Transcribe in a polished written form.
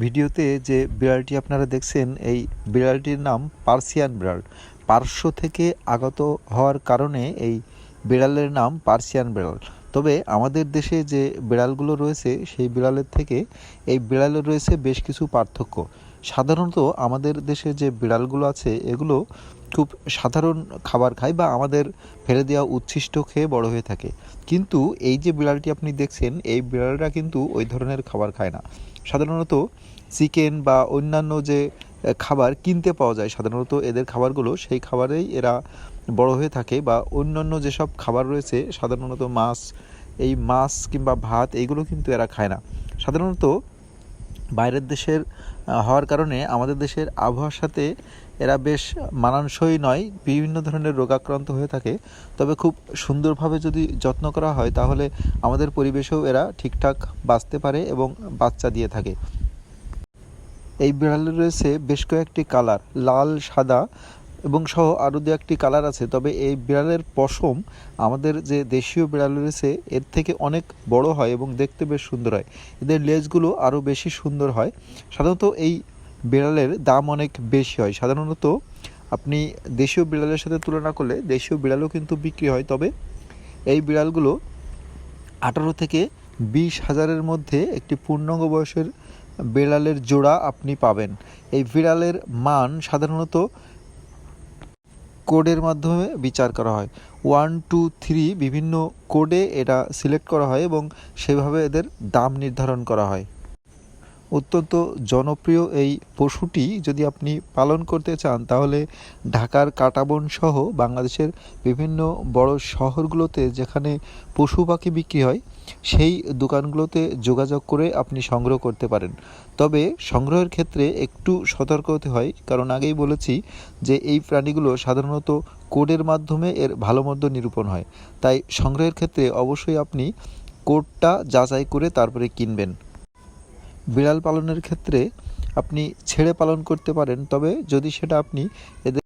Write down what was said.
ভিডিওতে যে বিড়ালটি আপনারা দেখছেন এই বিড়ালটির নাম পার্সিয়ান বিড়াল। পার্শ্ব থেকে আগত হওয়ার কারণে এই বিড়ালের নাম পার্সিয়ান বিড়াল। তবে আমাদের দেশে যে বিড়ালগুলো রয়েছে সেই বিড়ালের থেকে এই বিড়ালের রয়েছে বেশ কিছু পার্থক্য। সাধারণত আমাদের দেশে যে বিড়ালগুলো আছে এগুলো খুব সাধারণ খাবার খায় বা আমাদের ফেলে দেওয়া উচ্ছিষ্ট খেয়ে বড় হয়ে থাকে। কিন্তু এই যে বিড়ালটি আপনি দেখছেন এই বিড়ালটা কিন্তু ওই ধরনের খাবার খায় না। সাধারণত চিকেন বা অন্যান্য যে খাবার কিনতে পাওয়া যায়, সাধারণত এদের খাবারগুলো সেই খাবারেই এরা বড় হয়ে থাকে। বা অন্যান্য যেসব খাবার রয়েছে সাধারণত মাছ, এই মাছ কিংবা ভাত এইগুলো কিন্তু এরা খায় না। সাধারণত বাইরের দেশের হওয়ার কারণে আমাদের দেশের আবহাওয়ার সাথে এরা বেশ মানানসই নয়, বিভিন্ন ধরনের রোগাক্রান্ত হয়ে থাকে। তবে খুব সুন্দরভাবে যদি যত্ন করা হয় তাহলে আমাদের পরিবেশেও এরা ঠিকঠাক বাঁচতে পারে এবং বাচ্চা দিয়ে থাকে। এই বিড়ালের রয়েছে বেশ কয়েকটি কালার, লাল, সাদা এবং সহ আরও দু একটি কালার আছে। তবে এই বিড়ালের পশম আমাদের যে দেশীয় বিড়াল রয়েছে এর থেকে অনেক বড় হয় এবং দেখতে বেশ সুন্দর হয়। এদের লেজগুলো আরও বেশি সুন্দর হয়। সাধারণত এই বিড়ালের দাম অনেক বেশি হয়। সাধারণত আপনি দেশীয় বিড়ালের সাথে তুলনা করলে দেশীয় বিড়ালও কিন্তু বিক্রি হয়। তবে এই বিড়ালগুলো 18 থেকে 20,000-এর মধ্যে একটি পূর্ণাঙ্গ বয়সের বিড়ালের জোড়া আপনি পাবেন। এই বিড়ালের মান সাধারণত কোডের মাধ্যমে বিচার করা হয়। 1, 2, 3 বিভিন্ন কোডে এটা সিলেক্ট করা হয় এবং সেভাবে এদের দাম নির্ধারণ করা হয়। অত্যন্ত জনপ্রিয় এই পশুটি যদি আপনি পালন করতে চান তাহলে ঢাকার কাঁটাবন সহ বাংলাদেশের বিভিন্ন বড় শহরগুলোতে যেখানে পশু পাখি বিক্রি হয় সেই দোকানগুলোতে যোগাযোগ করে আপনি সংগ্রহ করতে পারেন। তবে সংগ্রহের ক্ষেত্রে একটু সতর্ক হতে হয়, কারণ আগেই বলেছি যে এই প্রাণীগুলো সাধারণত কোডের মাধ্যমে এর ভালো মন্দ নিরূপণ হয়। তাই সংগ্রহের ক্ষেত্রে অবশ্যই আপনি কোডটা যাচাই করে তারপরে কিনবেন। বিড়াল পালনের ক্ষেত্রে আপনি ছেড়ে পালন করতে পারেন, তবে যদি সেটা আপনি এদের